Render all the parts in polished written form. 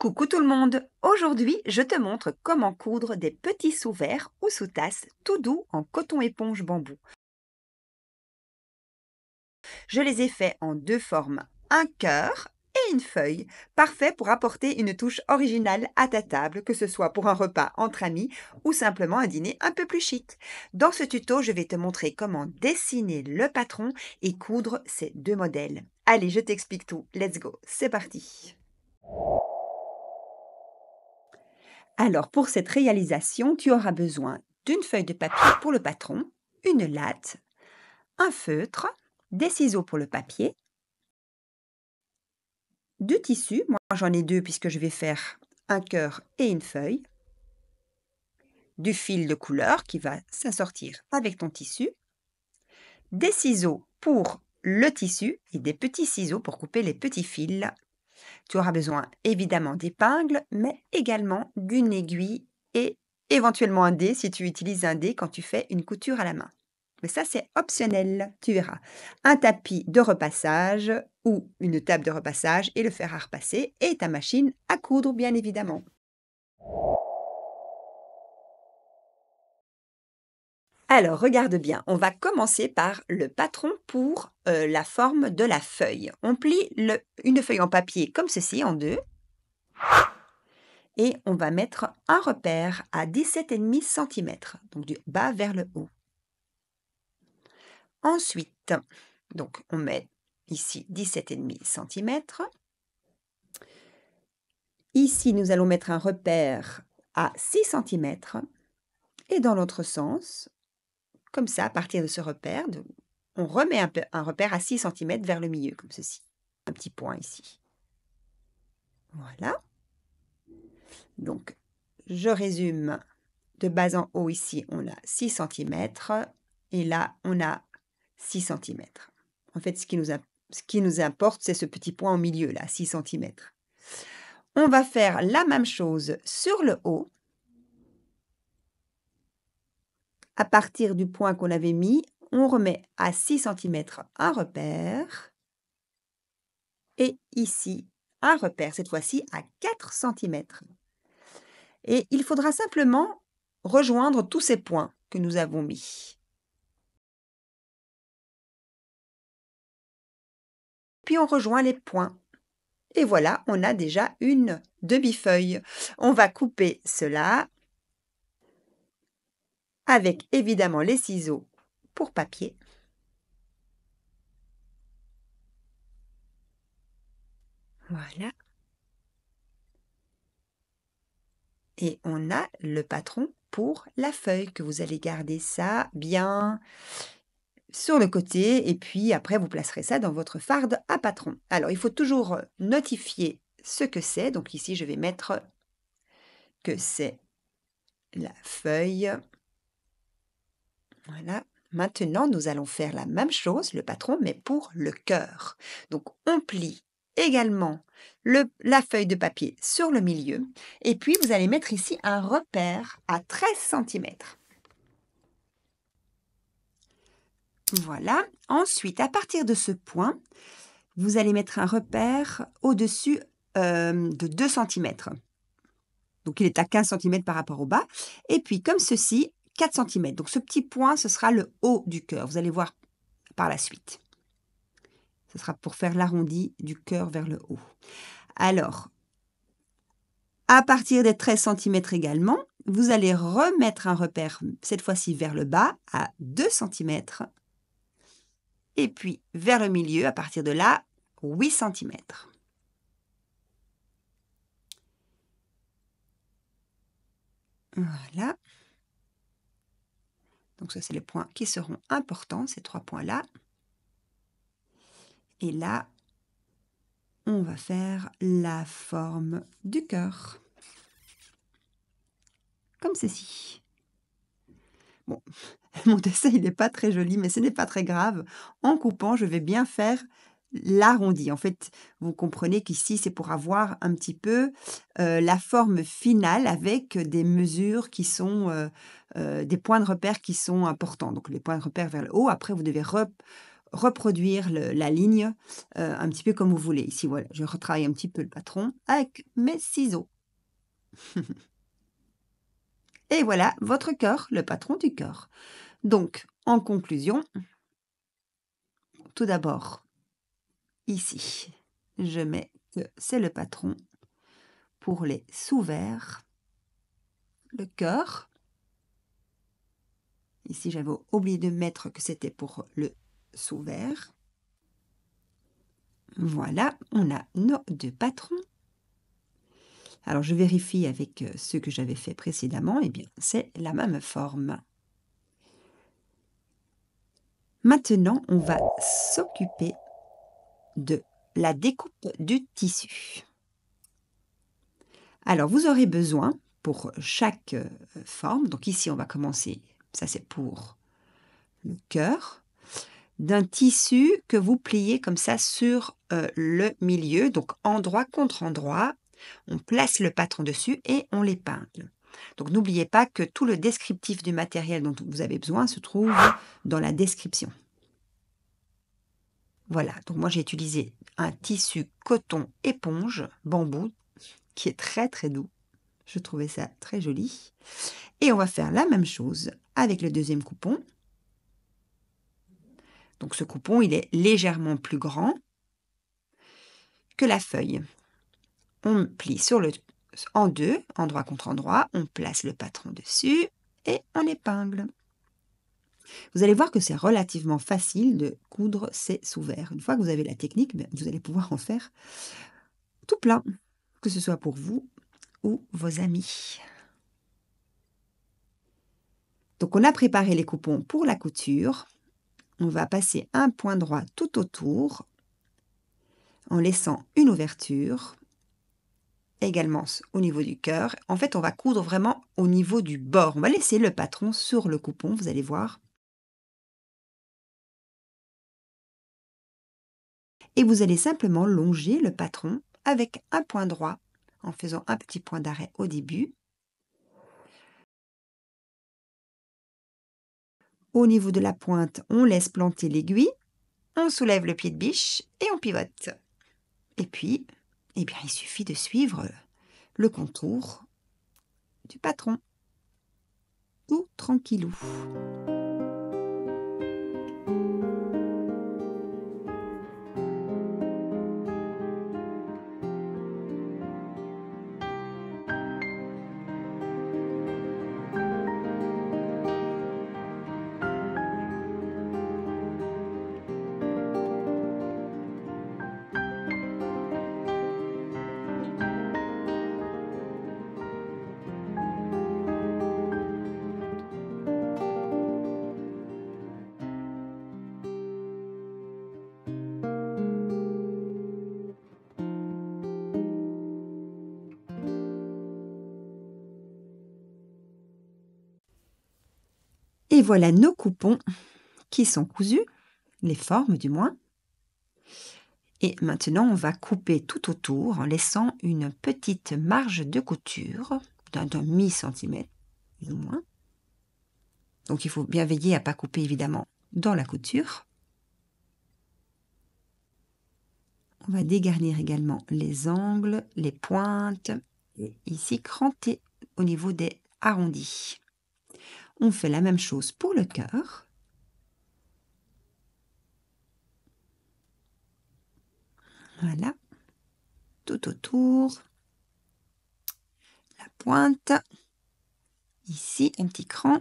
Coucou tout le monde! Aujourd'hui, je te montre comment coudre des petits sous-verres ou sous-tasses tout doux en coton éponge bambou. Je les ai faits en deux formes, un cœur et une feuille, parfait pour apporter une touche originale à ta table, que ce soit pour un repas entre amis ou simplement un dîner un peu plus chic. Dans ce tuto, je vais te montrer comment dessiner le patron et coudre ces deux modèles. Allez, je t'explique tout. Let's go! C'est parti! Alors, pour cette réalisation, tu auras besoin d'une feuille de papier pour le patron, une latte, un feutre, des ciseaux pour le papier, du tissu, moi j'en ai deux puisque je vais faire un cœur et une feuille, du fil de couleur qui va s'assortir avec ton tissu, des ciseaux pour le tissu et des petits ciseaux pour couper les petits fils. Tu auras besoin évidemment d'épingles, mais également d'une aiguille et éventuellement un dé si tu utilises un dé quand tu fais une couture à la main. Mais ça, c'est optionnel, tu verras. Un tapis de repassage ou une table de repassage et le fer à repasser et ta machine à coudre, bien évidemment. Alors, regarde bien, on va commencer par le patron pour la forme de la feuille. On plie une feuille en papier comme ceci, en deux. Et on va mettre un repère à 17,5 cm, donc du bas vers le haut. Ensuite, donc on met ici 17,5 cm. Ici, nous allons mettre un repère à 6 cm. Et dans l'autre sens, comme ça, à partir de ce repère, on remet un repère à 6 cm vers le milieu, comme ceci. Un petit point ici. Voilà. Donc, je résume. De bas en haut, ici, on a 6 cm. Et là, on a 6 cm. En fait, ce qui nous importe, c'est ce petit point au milieu, là, 6 cm. On va faire la même chose sur le haut. À partir du point qu'on avait mis, on remet à 6 cm un repère. Et ici, un repère, cette fois-ci à 4 cm. Et il faudra simplement rejoindre tous ces points que nous avons mis. Puis on rejoint les points. Et voilà, on a déjà une demi-feuille. On va couper cela avec évidemment les ciseaux pour papier. Voilà. Et on a le patron pour la feuille que vous allez garder ça bien sur le côté et puis après vous placerez ça dans votre farde à patron. Alors il faut toujours notifier ce que c'est. Donc ici je vais mettre que c'est la feuille. Voilà. Maintenant nous allons faire la même chose, le patron, mais pour le cœur. Donc on plie également la feuille de papier sur le milieu et puis vous allez mettre ici un repère à 13 cm. Voilà. Ensuite, à partir de ce point, vous allez mettre un repère au-dessus de 2 cm. Donc, il est à 15 cm par rapport au bas. Et puis, comme ceci, 4 cm. Donc, ce petit point, ce sera le haut du cœur. Vous allez voir par la suite. Ce sera pour faire l'arrondi du cœur vers le haut. Alors, à partir des 13 cm également, vous allez remettre un repère, cette fois-ci vers le bas, à 2 cm. Et puis, vers le milieu, à partir de là, 8 cm. Voilà. Donc ça, c'est les points qui seront importants, ces 3 points-là. Et là, on va faire la forme du cœur. Comme ceci. Bon, mon dessin, il n'est pas très joli, mais ce n'est pas très grave. En coupant, je vais bien faire l'arrondi. En fait, vous comprenez qu'ici, c'est pour avoir un petit peu la forme finale avec des mesures qui sont des points de repère qui sont importants. Donc, les points de repère vers le haut. Après, vous devez reproduire la ligne un petit peu comme vous voulez. Ici, voilà, je retravaille un petit peu le patron avec mes ciseaux. Et voilà votre cœur, le patron du cœur. Donc, en conclusion, tout d'abord, ici, je mets que c'est le patron pour les sous-verts, le cœur. Ici, j'avais oublié de mettre que c'était pour le sous-vert. Voilà, on a nos deux patrons. Alors, je vérifie avec ceux que j'avais fait précédemment. Eh bien, c'est la même forme. Maintenant, on va s'occuper de la découpe du tissu. Alors, vous aurez besoin pour chaque forme, donc ici, on va commencer, ça c'est pour le cœur, d'un tissu que vous pliez comme ça sur le milieu, donc endroit contre endroit. On place le patron dessus et on l'épingle. Donc, n'oubliez pas que tout le descriptif du matériel dont vous avez besoin se trouve dans la description. Voilà, donc moi j'ai utilisé un tissu coton éponge bambou qui est très très doux. Je trouvais ça très joli. Et on va faire la même chose avec le deuxième coupon. Donc ce coupon, il est légèrement plus grand que la feuille. On plie en deux, endroit contre endroit, on place le patron dessus et on épingle. Vous allez voir que c'est relativement facile de coudre ces sous-verts. Une fois que vous avez la technique, vous allez pouvoir en faire tout plein, que ce soit pour vous ou vos amis. Donc on a préparé les coupons pour la couture. On va passer un point droit tout autour en laissant une ouverture, également au niveau du cœur. En fait, on va coudre vraiment au niveau du bord. On va laisser le patron sur le coupon, vous allez voir. Et vous allez simplement longer le patron avec un point droit en faisant un petit point d'arrêt au début. Au niveau de la pointe, on laisse planter l'aiguille, on soulève le pied de biche et on pivote. Et puis, eh bien, il suffit de suivre le contour du patron. Tout tranquillou. Et voilà nos coupons qui sont cousus, les formes du moins. Et maintenant, on va couper tout autour en laissant une petite marge de couture d'un demi-centimètre, plus ou moins. Donc, il faut bien veiller à ne pas couper, évidemment, dans la couture. On va dégarnir également les angles, les pointes, et ici, cranter au niveau des arrondis. On fait la même chose pour le cœur. Voilà, tout autour, la pointe, ici un petit cran.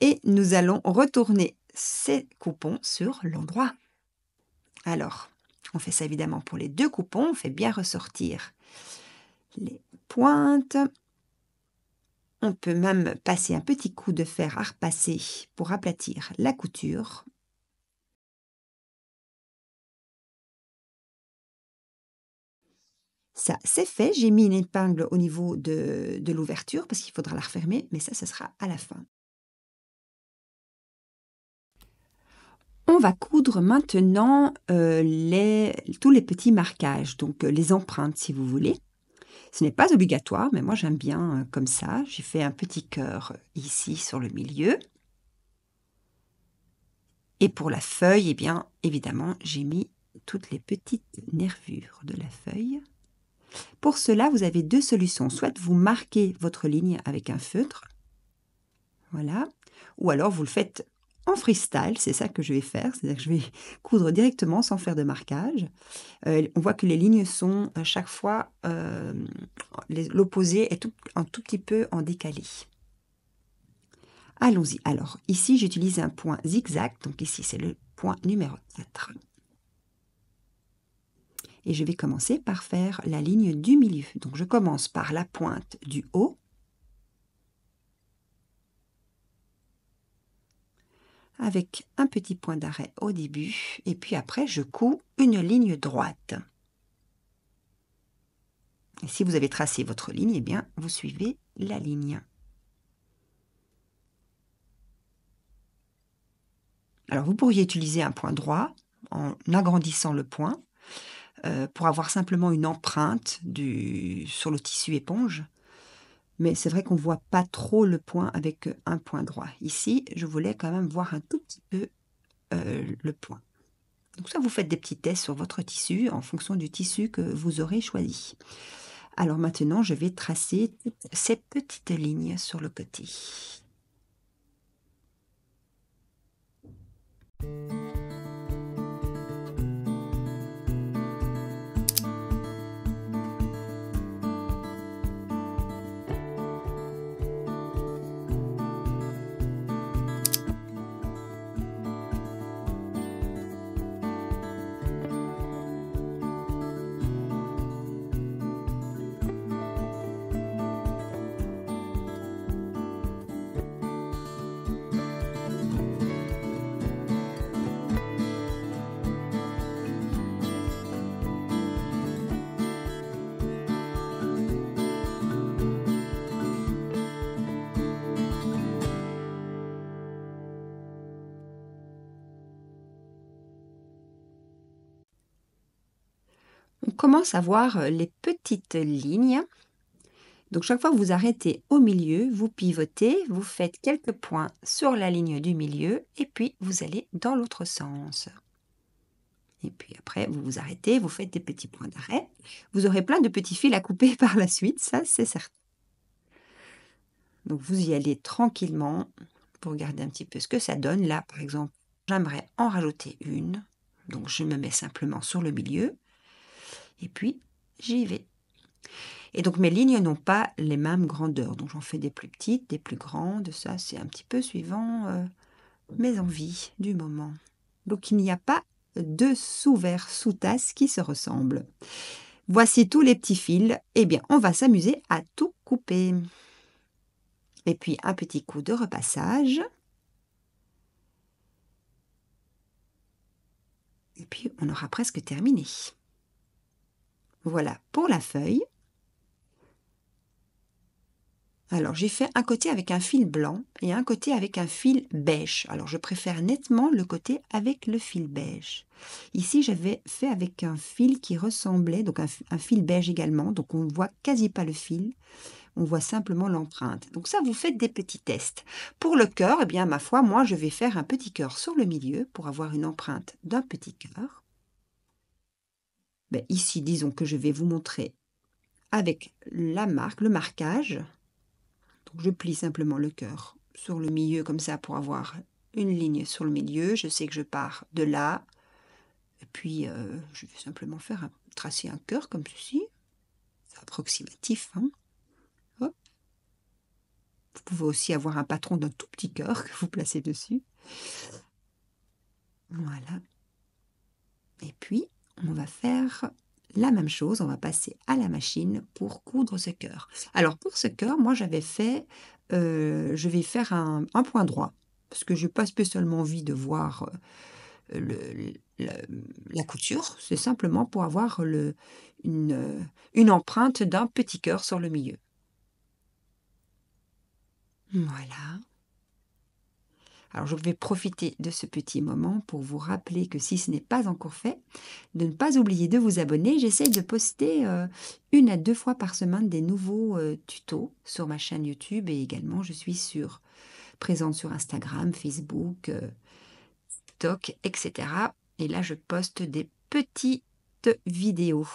Et nous allons retourner ces coupons sur l'endroit. Alors, on fait ça évidemment pour les deux coupons, on fait bien ressortir les pointes. On peut même passer un petit coup de fer à repasser pour aplatir la couture. Ça, c'est fait. J'ai mis une épingle au niveau de l'ouverture parce qu'il faudra la refermer, mais ça, ce sera à la fin. On va coudre maintenant tous les petits marquages, donc les empreintes si vous voulez. Ce n'est pas obligatoire, mais moi j'aime bien comme ça. J'ai fait un petit cœur ici sur le milieu. Et pour la feuille, eh bien, évidemment, j'ai mis toutes les petites nervures de la feuille. Pour cela, vous avez deux solutions. Soit vous marquez votre ligne avec un feutre, voilà, ou alors vous le faites en freestyle, c'est ça que je vais faire, c'est-à-dire que je vais coudre directement sans faire de marquage. On voit que les lignes sont à chaque fois, l'opposé est un tout petit peu en décalé. Allons-y. Alors, ici, j'utilise un point zigzag, donc ici, c'est le point numéro 4. Et je vais commencer par faire la ligne du milieu. Donc, je commence par la pointe du haut. Avec un petit point d'arrêt au début. Et puis après, je couds une ligne droite. Et si vous avez tracé votre ligne, eh bien, vous suivez la ligne. Alors, vous pourriez utiliser un point droit en agrandissant le point pour avoir simplement une empreinte sur le tissu éponge. Mais c'est vrai qu'on ne voit pas trop le point avec un point droit. Ici, je voulais quand même voir un tout petit peu le point. Donc ça, vous faites des petits tests sur votre tissu en fonction du tissu que vous aurez choisi. Alors maintenant, je vais tracer ces petites lignes sur le côté. On commence à voir les petites lignes. Donc chaque fois que vous arrêtez au milieu, vous pivotez, vous faites quelques points sur la ligne du milieu et puis vous allez dans l'autre sens. Et puis après, vous vous arrêtez, vous faites des petits points d'arrêt. Vous aurez plein de petits fils à couper par la suite, ça c'est certain. Donc vous y allez tranquillement pour regarder un petit peu ce que ça donne. Là, par exemple, j'aimerais en rajouter une. Donc je me mets simplement sur le milieu et puis j'y vais. Et donc mes lignes n'ont pas les mêmes grandeurs. Donc j'en fais des plus petites, des plus grandes. Ça, c'est un petit peu suivant mes envies du moment. Donc il n'y a pas de sous-verre sous-tasse qui se ressemblent. Voici tous les petits fils. Eh bien, on va s'amuser à tout couper. Et puis un petit coup de repassage. Et puis on aura presque terminé. Voilà pour la feuille. Alors, j'ai fait un côté avec un fil blanc et un côté avec un fil beige. Alors, je préfère nettement le côté avec le fil beige. Ici, j'avais fait avec un fil qui ressemblait, donc un fil beige également. Donc, on ne voit quasi pas le fil. On voit simplement l'empreinte. Donc ça, vous faites des petits tests. Pour le cœur, eh bien, ma foi, moi, je vais faire un petit cœur sur le milieu pour avoir une empreinte d'un petit cœur. Ben, ici, disons que je vais vous montrer avec la marque, le marquage. Donc je plie simplement le cœur sur le milieu comme ça pour avoir une ligne sur le milieu. Je sais que je pars de là. Et puis je vais simplement tracer un cœur comme ceci. C'est approximatif. Hein. Hop. Vous pouvez aussi avoir un patron d'un tout petit cœur que vous placez dessus. Voilà. Et puis on va faire la même chose. On va passer à la machine pour coudre ce cœur. Alors pour ce cœur, moi je vais faire un point droit. Parce que je n'ai pas spécialement envie de voir la couture. C'est simplement pour avoir une empreinte d'un petit cœur sur le milieu. Voilà. Alors, je vais profiter de ce petit moment pour vous rappeler que si ce n'est pas encore fait, de ne pas oublier de vous abonner. J'essaye de poster 1 à 2 fois par semaine des nouveaux tutos sur ma chaîne YouTube et également je suis présente sur Instagram, Facebook, TikTok, etc. Et là, je poste des petites vidéos.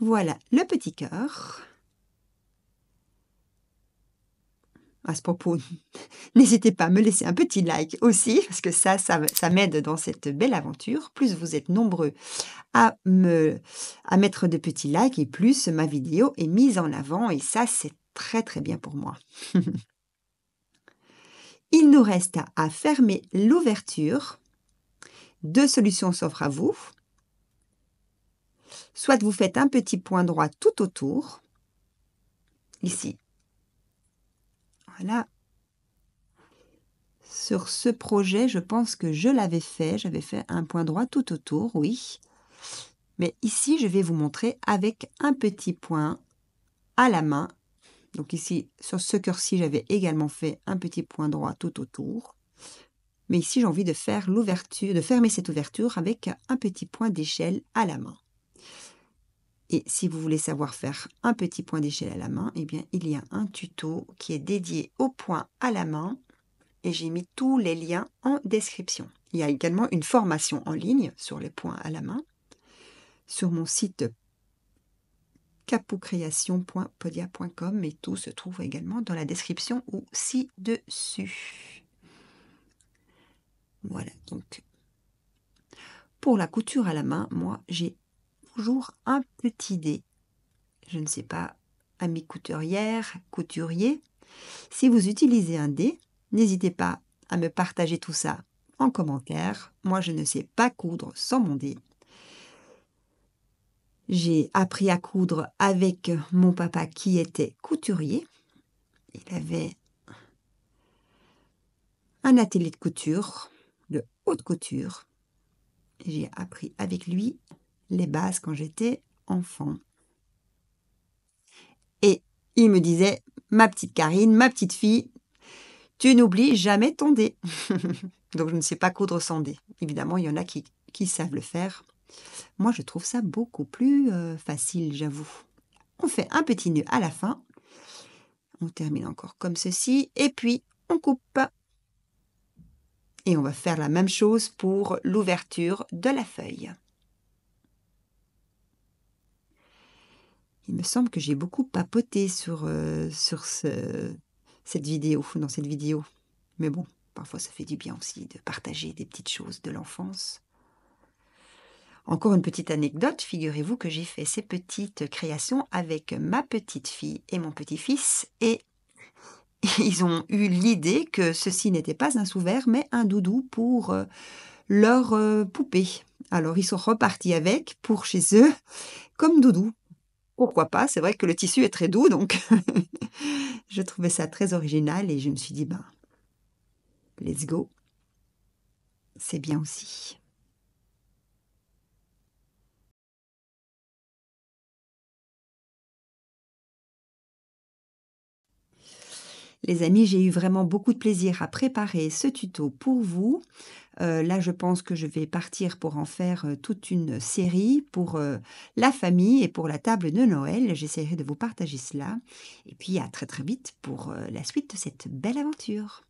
Voilà le petit cœur. À ce propos, n'hésitez pas à me laisser un petit like aussi, parce que ça m'aide dans cette belle aventure. Plus vous êtes nombreux à mettre de petits likes et plus ma vidéo est mise en avant et ça, c'est très, très bien pour moi. Il nous reste à fermer l'ouverture. 2 solutions s'offrent à vous. Soit vous faites un petit point droit tout autour, ici. Voilà. Sur ce projet, je pense que je l'avais fait. J'avais fait un point droit tout autour, oui. Mais ici, je vais vous montrer avec un petit point à la main. Donc ici, sur ce cœur-ci, j'avais également fait un petit point droit tout autour. Mais ici, j'ai envie de faire l'ouverture, de fermer cette ouverture avec un petit point d'échelle à la main. Et si vous voulez savoir faire un petit point d'échelle à la main, eh bien, il y a un tuto qui est dédié au point à la main et j'ai mis tous les liens en description. Il y a également une formation en ligne sur les points à la main sur mon site capoucreation.podia.com et tout se trouve également dans la description ou ci-dessus. Voilà, donc pour la couture à la main, moi j'ai toujours un petit dé. Je ne sais pas, amis couturières, couturiers, si vous utilisez un dé, n'hésitez pas à me partager tout ça en commentaire. Moi, je ne sais pas coudre sans mon dé. J'ai appris à coudre avec mon papa qui était couturier. Il avait un atelier de couture, de haute couture. J'ai appris avec lui les bases quand j'étais enfant. Et il me disait, ma petite Karine, ma petite fille, tu n'oublies jamais ton dé. Donc je ne sais pas coudre sans dé. Évidemment, il y en a qui savent le faire. Moi, je trouve ça beaucoup plus facile, j'avoue. On fait un petit nœud à la fin. On termine encore comme ceci. Et puis, on coupe. Et on va faire la même chose pour l'ouverture de la feuille. Il me semble que j'ai beaucoup papoté dans cette vidéo. Mais bon, parfois ça fait du bien aussi de partager des petites choses de l'enfance. Encore une petite anecdote, figurez-vous que j'ai fait ces petites créations avec ma petite fille et mon petit-fils et ils ont eu l'idée que ceci n'était pas un sous-vert mais un doudou pour leur poupée. Alors ils sont repartis avec pour chez eux comme doudou. Pourquoi pas? C'est vrai que le tissu est très doux donc je trouvais ça très original et je me suis dit ben let's go. C'est bien aussi. Les amis, j'ai eu vraiment beaucoup de plaisir à préparer ce tuto pour vous. Là, je pense que je vais partir pour en faire toute une série pour la famille et pour la table de Noël. J'essaierai de vous partager cela. Et puis, à très très vite pour la suite de cette belle aventure.